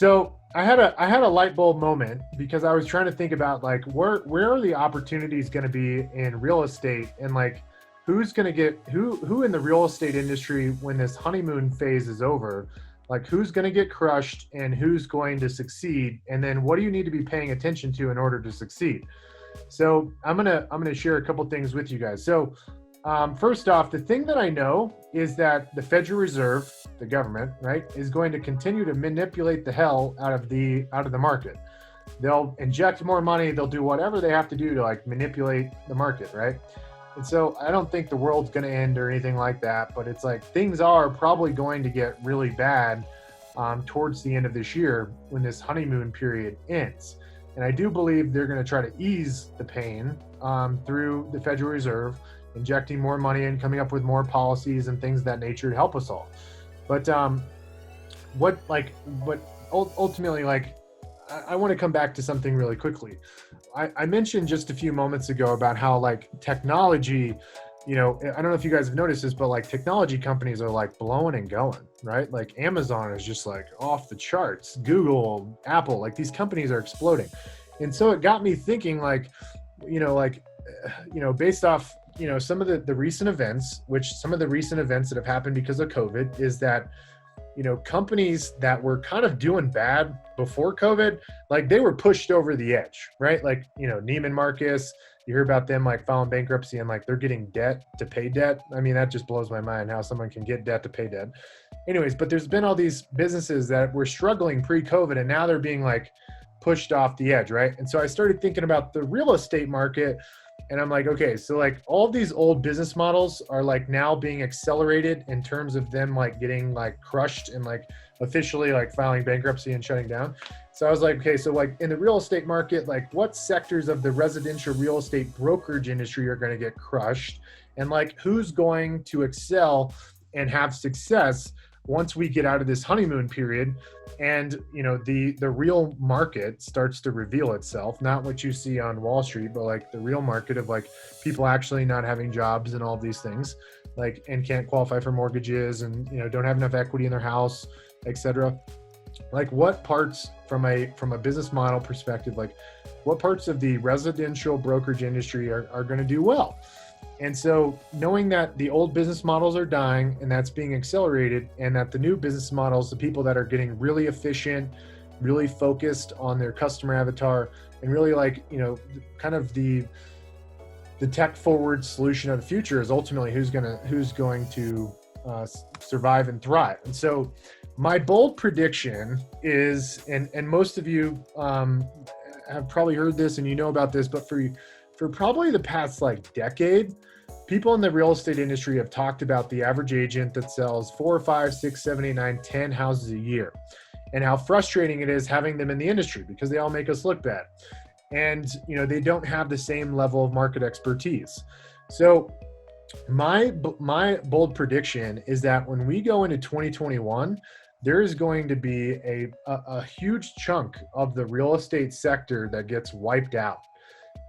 So I had a light bulb moment because I was trying to think about like where are the opportunities going to be in real estate, and like who's going to get who in the real estate industry when this honeymoon phase is over, like who's going to get crushed and who's going to succeed, and then what do you need to be paying attention to in order to succeed. So I'm gonna share a couple things with you guys. So first off, the thing that I know is that the Federal Reserve, the government, right, is going to continue to manipulate the hell out of the market. They'll inject more money. They'll do whatever they have to do to like manipulate the market, right? And so I don't think the world's going to end or anything like that, but it's like things are probably going to get really bad towards the end of this year when this honeymoon period ends. And I do believe they're going to try to ease the pain through the Federal Reserve, injecting more money and coming up with more policies and things of that nature to help us all. But what ultimately, like, I want to come back to something really quickly. I mentioned just a few moments ago about how like technology, I don't know if you guys have noticed this, but like technology companies are like blowing and going, right? Like Amazon is just like off the charts. Google, Apple, like these companies are exploding. And so it got me thinking like, based off, some of the recent events, some of the recent events that have happened because of COVID is that, companies that were kind of doing bad before COVID, like they were pushed over the edge, right? Like, Neiman Marcus, you hear about them like filing bankruptcy and like they're getting debt to pay debt. I mean, that just blows my mind how someone can get debt to pay debt. Anyways, but there's been all these businesses that were struggling pre-COVID and now they're being like pushed off the edge, right? And so I started thinking about the real estate market. And I'm like, okay, so like all these old business models are like now being accelerated in terms of them like getting like crushed and like officially like filing bankruptcy and shutting down. So I was like, okay, so like in the real estate market, like what sectors of the residential real estate brokerage industry are going to get crushed, and like who's going to excel and have success once we get out of this honeymoon period and the real market starts to reveal itself, not what you see on Wall Street, but like the real market of like people actually not having jobs and all these things, like, and can't qualify for mortgages and don't have enough equity in their house, etc. Like what parts from a business model perspective, like what parts of the residential brokerage industry are going to do well. And so knowing that the old business models are dying and that's being accelerated, and that the new business models, the people that are getting really efficient, really focused on their customer avatar, and really like, kind of the tech forward solution of the future is ultimately who's going to survive and thrive. And so my bold prediction is, and most of you have probably heard this and about this, but for probably the past like decade, people in the real estate industry have talked about the average agent that sells 4, 5, 6, 7, 8, 9, 10 houses a year, and how frustrating it is having them in the industry because they all make us look bad. And, they don't have the same level of market expertise. So my bold prediction is that when we go into 2021, there is going to be a huge chunk of the real estate sector that gets wiped out.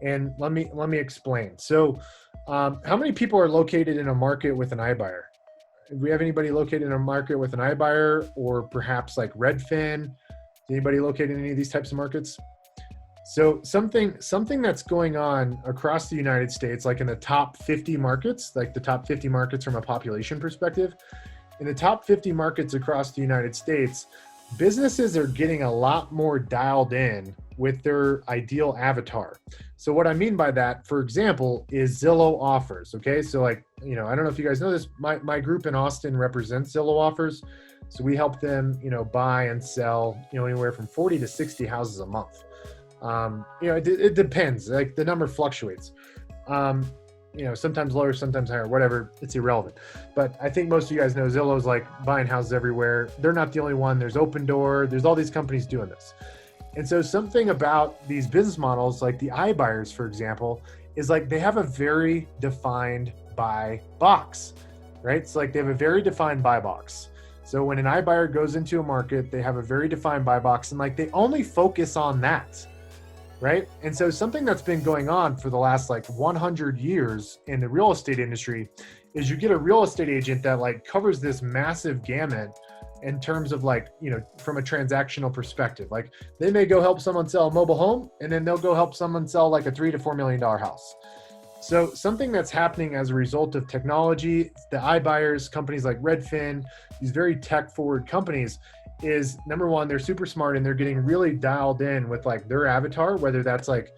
And let me explain. So how many people are located in a market with an iBuyer? Do we have anybody located in a market with an iBuyer, or perhaps like Redfin? Is anybody located in any of these types of markets? So something that's going on across the United States, like in the top 50 markets, like the top 50 markets from a population perspective, in the top 50 markets across the United States, businesses are getting a lot more dialed in with their ideal avatar. So what I mean by that, for example, is Zillow Offers. Okay, so like, I don't know if you guys know this, my group in Austin represents Zillow Offers. So we help them, buy and sell, anywhere from 40 to 60 houses a month. It depends, like the number fluctuates. Sometimes lower, sometimes higher, whatever, it's irrelevant. But I think most of you guys know Zillow's like buying houses everywhere. They're not the only one. There's Opendoor. There's all these companies doing this. And so something about these business models, like the iBuyers, for example, is like they have a very defined buy box, right? It's like they have a very defined buy box. So when an iBuyer goes into a market, they have a very defined buy box, and like they only focus on that, right? And so something that's been going on for the last like 100 years in the real estate industry is you get a real estate agent that like covers this massive gamut in terms of like, from a transactional perspective. Like they may go help someone sell a mobile home, and then they'll go help someone sell like a $3 to $4 million house. So something that's happening as a result of technology, the iBuyers, companies like Redfin, these very tech forward companies, is number one, they're super smart and they're getting really dialed in with like their avatar, whether that's like,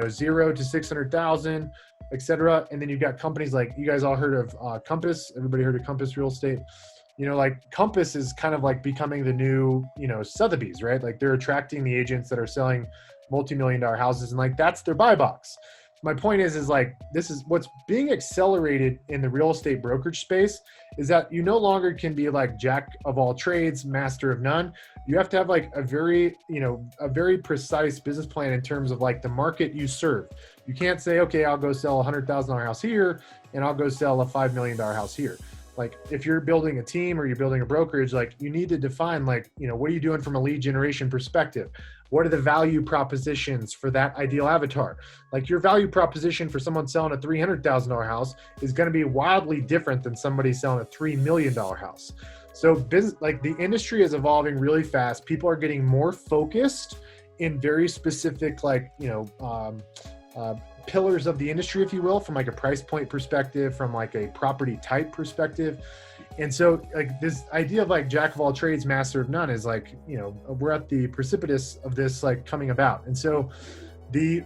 0 to 600,000, et cetera. And then you've got companies like, you guys all heard of Compass. Everybody heard of Compass Real Estate? Like Compass is kind of like becoming the new, Sotheby's, right? Like they're attracting the agents that are selling multi-million-dollar houses, and like that's their buy box. My point is like, this is what's being accelerated in the real estate brokerage space, is that you no longer can be like jack of all trades, master of none. You have to have like a very precise business plan in terms of like the market you serve. You can't say, okay, I'll go sell a $100,000 house here and I'll go sell a $5 million house here. Like if you're building a team or you're building a brokerage, like you need to define like, what are you doing from a lead generation perspective? What are the value propositions for that ideal avatar? Like your value proposition for someone selling a $300,000 house is going to be wildly different than somebody selling a $3 million house. So business, like the industry is evolving really fast. People are getting more focused in very specific, like, pillars of the industry, if you will, from like a price point perspective, from like a property type perspective. And so like this idea of like jack of all trades, master of none is like, we're at the precipice of this like coming about. And so the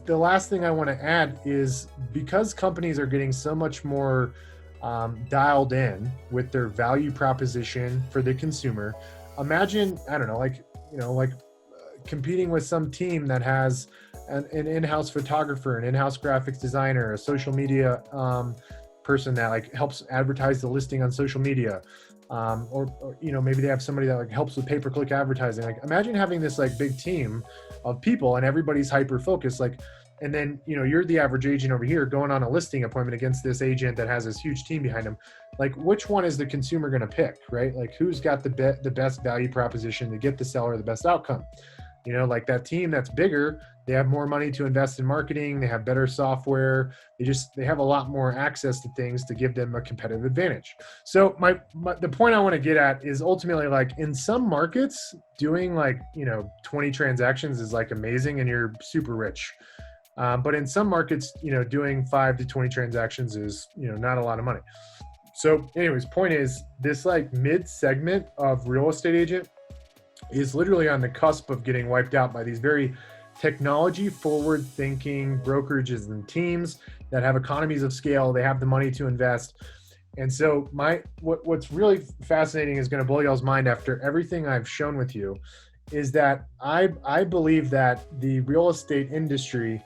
last thing I want to add is, because companies are getting so much more dialed in with their value proposition for the consumer, imagine, I don't know, like competing with some team that has an in-house photographer, an in-house graphics designer, a social media person that like helps advertise the listing on social media, or maybe they have somebody that like helps with pay-per-click advertising. Like imagine having this like big team of people and everybody's hyper focused, like, and then you're the average agent over here going on a listing appointment against this agent that has this huge team behind him. Like which one is the consumer going to pick, right? Like who's got the best value proposition to get the seller the best outcome? Like that team that's bigger, they have more money to invest in marketing, they have better software, they have a lot more access to things to give them a competitive advantage. So the point I want to get at is ultimately like in some markets doing like 20 transactions is like amazing and you're super rich. But in some markets, doing 5 to 20 transactions is not a lot of money. So anyways, point is, this like mid segment of real estate agent is literally on the cusp of getting wiped out by these very technology forward thinking brokerages and teams that have economies of scale. They have the money to invest. And so what's really fascinating is going to blow y'all's mind after everything I've shown with you is that I believe that the real estate industry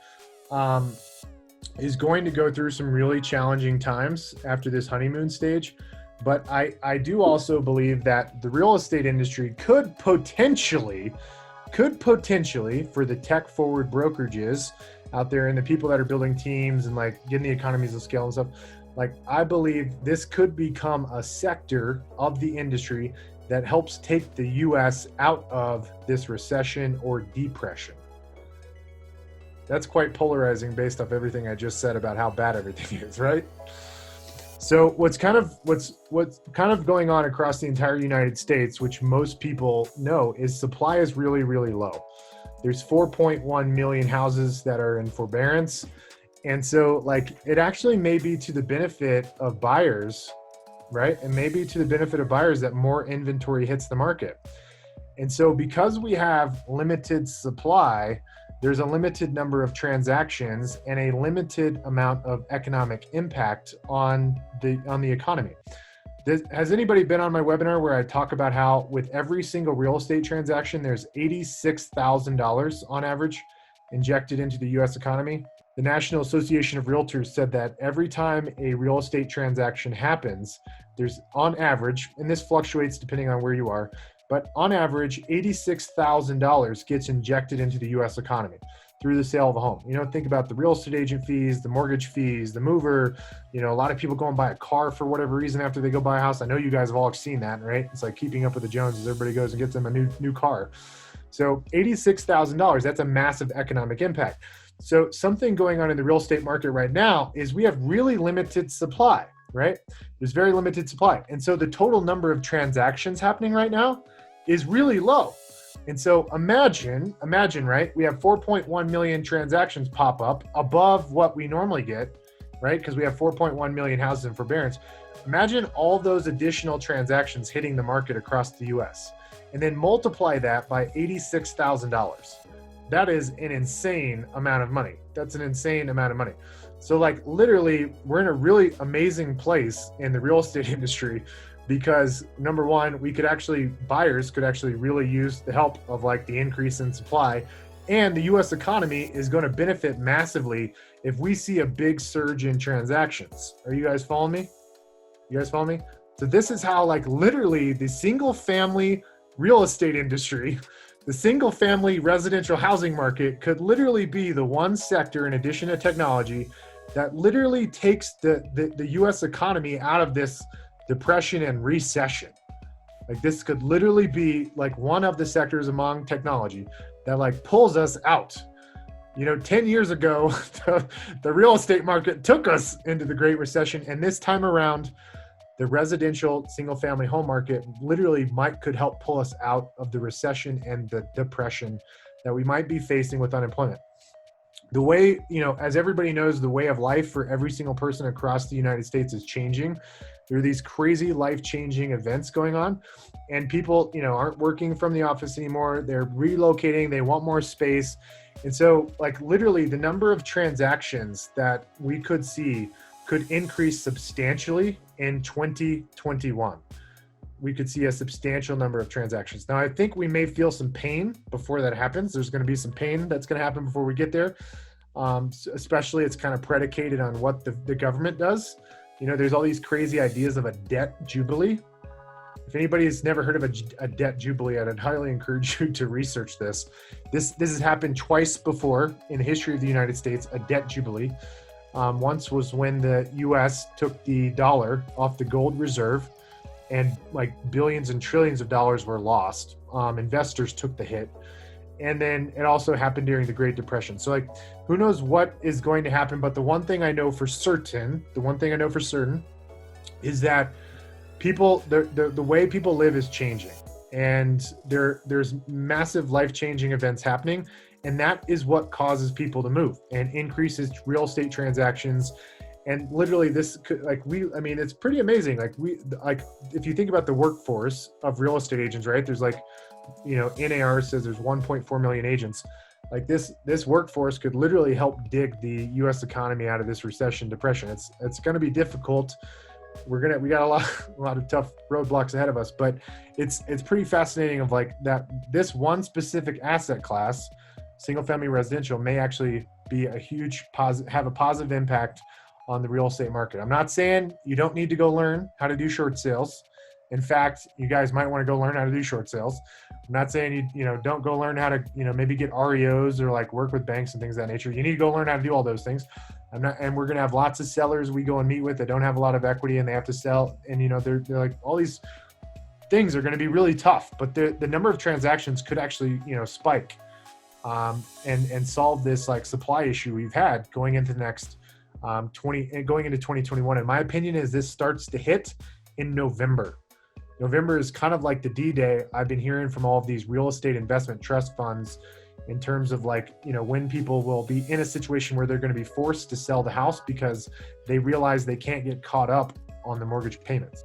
is going to go through some really challenging times after this honeymoon stage. But I do also believe that the real estate industry could potentially, for the tech forward brokerages out there and the people that are building teams and like getting the economies of scale and stuff, like I believe this could become a sector of the industry that helps take the US out of this recession or depression. That's quite polarizing based off everything I just said about how bad everything is, right? So what's kind of going on across the entire United States, which most people know, is supply is really, really low. There's 4.1 million houses that are in forbearance. And so like it actually may be to the benefit of buyers, right? And maybe to the benefit of buyers that more inventory hits the market. And so because we have limited supply, there's a limited number of transactions and a limited amount of economic impact on the economy. Has anybody been on my webinar where I talk about how with every single real estate transaction, there's $86,000 on average injected into the US economy? The National Association of Realtors said that every time a real estate transaction happens, there's on average, and this fluctuates depending on where you are, but on average, $86,000 gets injected into the US economy through the sale of a home. Think about the real estate agent fees, the mortgage fees, the mover, a lot of people go and buy a car for whatever reason after they go buy a house. I know you guys have all seen that, right? It's like keeping up with the Joneses. Everybody goes and gets them a new car. So $86,000, that's a massive economic impact. So something going on in the real estate market right now is we have really limited supply. right? There's very limited supply. And so the total number of transactions happening right now is really low. And so imagine, right? We have 4.1 million transactions pop up above what we normally get, right? Because we have 4.1 million houses in forbearance. Imagine all those additional transactions hitting the market across the US, and then multiply that by $86,000. That is an insane amount of money. That's an insane amount of money. So like literally, we're in a really amazing place in the real estate industry because number one, buyers could actually really use the help of like the increase in supply, and the US economy is going to benefit massively if we see a big surge in transactions. Are you guys following me? You guys follow me? So this is how like literally the single family real estate industry, the single family residential housing market could literally be the one sector, in addition to technology, that literally takes the US economy out of this depression and recession. Like this could literally be like one of the sectors among technology that like pulls us out. 10 years ago, the real estate market took us into the Great Recession, and this time around, the residential single-family home market literally could help pull us out of the recession and the depression that we might be facing with unemployment. The way, as everybody knows, the way of life for every single person across the United States is changing. There are these crazy life-changing events going on, and people, aren't working from the office anymore. They're relocating. They want more space. And so, like, literally the number of transactions that we could see could increase substantially in 2021. We could see a substantial number of transactions. Now, I think we may feel some pain before that happens. There's going to be some pain that's going to happen before we get there. Especially it's kind of predicated on what the government does. There's all these crazy ideas of a debt jubilee. If anybody has never heard of a debt jubilee, I'd highly encourage you to research this. This has happened twice before in the history of the United States, a debt jubilee. Once was when the U.S. took the dollar off the gold reserve, and like billions and trillions of dollars were lost. Investors took the hit. And then it also happened during the Great Depression. So like, who knows what is going to happen? But the one thing I know for certain is that the way people live is changing, and there's massive life-changing events happening. And that is what causes people to move and increases real estate transactions. And literally it's pretty amazing. If you think about the workforce of real estate agents, right? There's NAR says there's 1.4 million agents. Like this workforce could literally help dig the US economy out of this recession, depression. It's going to be difficult. We got a lot of tough roadblocks ahead of us, but it's pretty fascinating of like that this one specific asset class, single family residential, may actually be have a positive impact on the real estate market. I'm not saying you don't need to go learn how to do short sales. In fact, you guys might want to go learn how to do short sales. I'm not saying you don't go learn how to maybe get REOs or like work with banks and things of that nature. You need to go learn how to do all those things. And we're gonna have lots of sellers we go and meet with that don't have a lot of equity and they have to sell. And they're like, all these things are gonna be really tough, but the number of transactions could actually spike and solve this like supply issue we've had going into the next going into 2021. And my opinion is this starts to hit in November. November is kind of like the D-Day I've been hearing from all of these real estate investment trust funds in terms of like, when people will be in a situation where they're going to be forced to sell the house because they realize they can't get caught up on the mortgage payments.